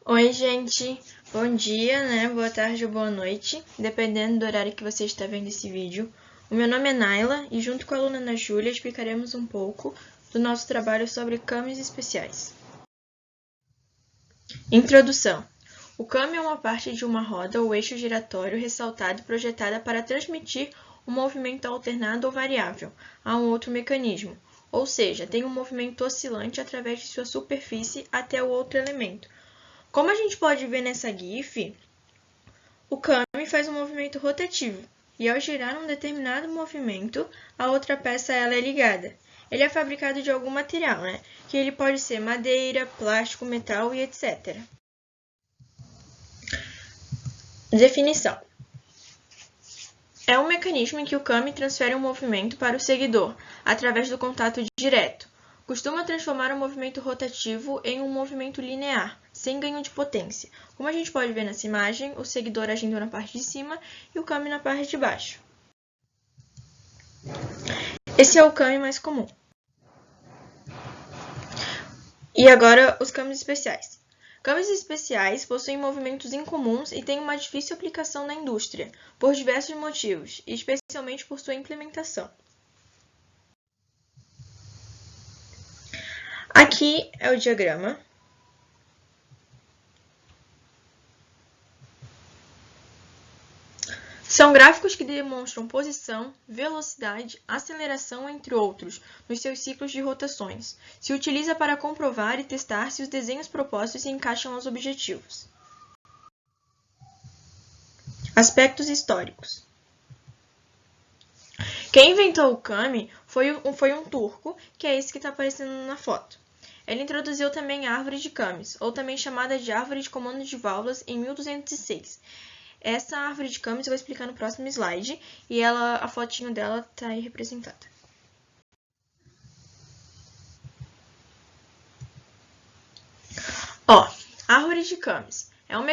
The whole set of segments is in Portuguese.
Oi, gente. Bom dia, né? Boa tarde ou boa noite, dependendo do horário que você está vendo esse vídeo. O meu nome é Naila e junto com a aluna Ana Júlia explicaremos um pouco do nosso trabalho sobre câmbios especiais. Introdução. O câmbio é uma parte de uma roda ou eixo giratório ressaltado e projetada para transmitir um movimento alternado ou variável a um outro mecanismo, ou seja, tem um movimento oscilante através de sua superfície até o outro elemento. Como a gente pode ver nessa GIF, o câmbio faz um movimento rotativo, e ao girar um determinado movimento, a outra peça ela é ligada. Ele é fabricado de algum material, né? Que ele pode ser madeira, plástico, metal e etc. Definição. É um mecanismo em que o câmbio transfere um movimento para o seguidor, através do contato direto. Costuma transformar um movimento rotativo em um movimento linear, sem ganho de potência. Como a gente pode ver nessa imagem, o seguidor agindo na parte de cima e o câmbio na parte de baixo. Esse é o câmbio mais comum. E agora, os câmbios especiais. Câmbios especiais possuem movimentos incomuns e têm uma difícil aplicação na indústria, por diversos motivos, e especialmente por sua implementação. Aqui é o diagrama. São gráficos que demonstram posição, velocidade, aceleração, entre outros, nos seus ciclos de rotações. Se utiliza para comprovar e testar se os desenhos propostos se encaixam aos objetivos. Aspectos históricos. Quem inventou o câmbio foi um turco, que é esse que está aparecendo na foto. Ele introduziu também a árvore de câmbios, ou também chamada de árvore de comando de válvulas, em 1206. Essa árvore de câmbios eu vou explicar no próximo slide, e a fotinho dela está aí representada. Árvore de câmbios. É um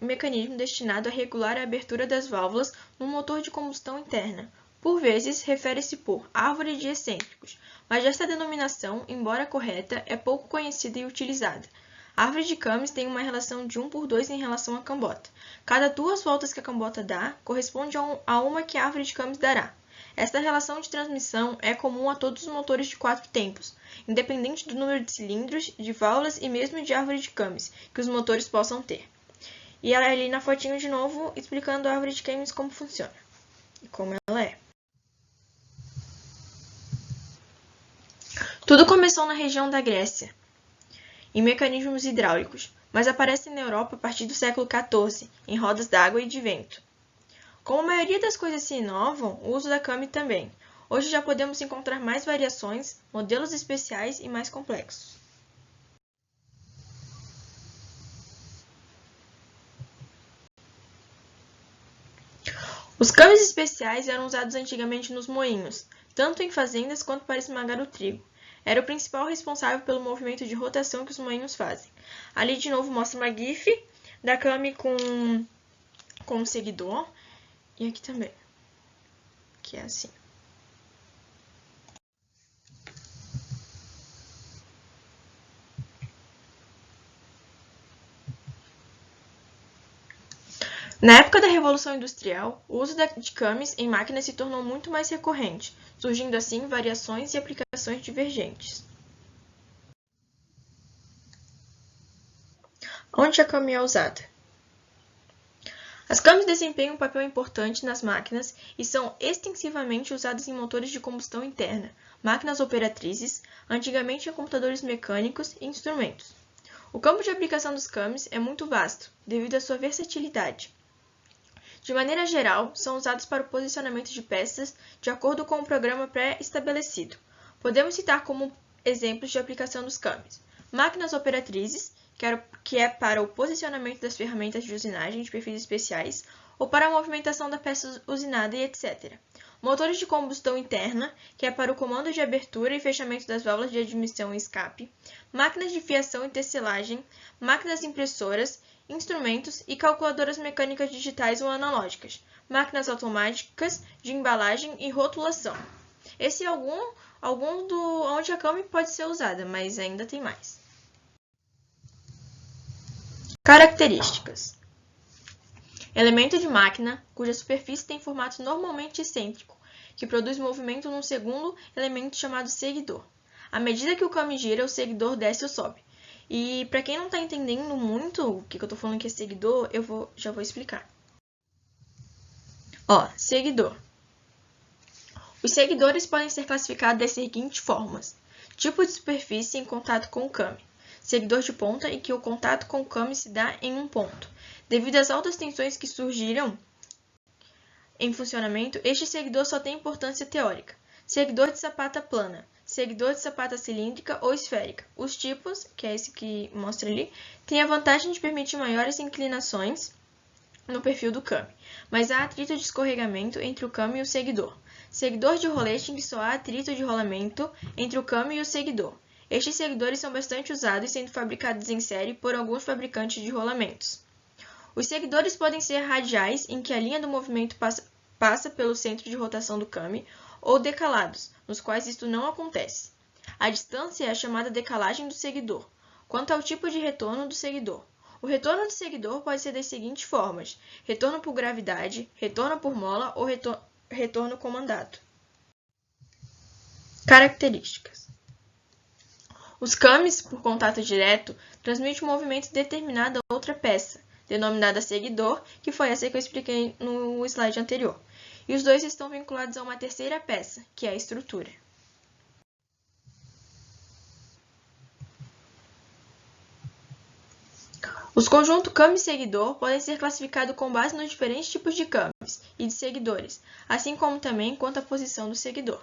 mecanismo destinado a regular a abertura das válvulas no motor de combustão interna. Por vezes, refere-se por árvore de excêntricos, mas esta denominação, embora correta, é pouco conhecida e utilizada. A árvore de câmbios tem uma relação de 1/2 em relação à cambota. Cada 2 voltas que a cambota dá corresponde a uma que a árvore de câmbios dará. Esta relação de transmissão é comum a todos os motores de 4 tempos, independente do número de cilindros, de válvulas e mesmo de árvore de câmbios que os motores possam ter. E ali na fotinho de novo, explicando a árvore de câmbios como funciona e como ela é. Tudo começou na região da Grécia, em mecanismos hidráulicos, mas aparece na Europa a partir do século XIV, em rodas d'água e de vento. Como a maioria das coisas se inovam, o uso da câmbio também. Hoje já podemos encontrar mais variações, modelos especiais e mais complexos. Os câmbios especiais eram usados antigamente nos moinhos, tanto em fazendas quanto para esmagar o trigo. Era o principal responsável pelo movimento de rotação que os moinhos fazem. Ali de novo mostra uma GIF da câmbio com o seguidor, e aqui também, que é assim. Na época da Revolução Industrial, o uso de câmbios em máquinas se tornou muito mais recorrente, surgindo assim variações e aplicações divergentes. Onde a câmbio é usada? As câmbios desempenham um papel importante nas máquinas e são extensivamente usadas em motores de combustão interna, máquinas operatrizes, antigamente em computadores mecânicos e instrumentos. O campo de aplicação dos câmbios é muito vasto, devido à sua versatilidade. De maneira geral, são usados para o posicionamento de peças de acordo com um programa pré-estabelecido. Podemos citar como exemplos de aplicação dos câmbios: máquinas operatrizes, que é para o posicionamento das ferramentas de usinagem de perfis especiais, ou para a movimentação da peça usinada e etc. Motores de combustão interna, que é para o comando de abertura e fechamento das válvulas de admissão e escape, máquinas de fiação e tecelagem, máquinas impressoras, instrumentos e calculadoras mecânicas digitais ou analógicas, máquinas automáticas de embalagem e rotulação. Esse é algum do onde a câmbio pode ser usada, mas ainda tem mais. Características. Elemento de máquina, cuja superfície tem formato normalmente excêntrico, que produz movimento num segundo elemento chamado seguidor. À medida que o kame gira, o seguidor desce ou sobe. E para quem não está entendendo muito o que eu estou falando que é seguidor, já vou explicar. Seguidor. Os seguidores podem ser classificados das seguintes formas: tipo de superfície em contato com o kame, seguidor de ponta em que o contato com o kame se dá em um ponto. Devido às altas tensões que surgiram em funcionamento, este seguidor só tem importância teórica. Seguidor de sapata plana, seguidor de sapata cilíndrica ou esférica. Os tipos, que é esse que mostra ali, têm a vantagem de permitir maiores inclinações no perfil do kame, mas há atrito de escorregamento entre o kame e o seguidor. Seguidor de rolete em que só há atrito de rolamento entre o kame e o seguidor. Estes seguidores são bastante usados, sendo fabricados em série por alguns fabricantes de rolamentos. Os seguidores podem ser radiais, em que a linha do movimento passa pelo centro de rotação do kame, ou decalados, nos quais isto não acontece. A distância é a chamada decalagem do seguidor. Quanto ao tipo de retorno do seguidor, o retorno do seguidor pode ser das seguintes formas: retorno por gravidade, retorno por mola ou retorno comandado. Características. Os kames, por contato direto, transmitem um movimento determinado a outra peça, denominada seguidor, que foi essa que eu expliquei no slide anterior. E os dois estão vinculados a uma terceira peça, que é a estrutura. Os conjuntos kame e seguidor podem ser classificados com base nos diferentes tipos de kames e de seguidores, assim como também quanto à posição do seguidor.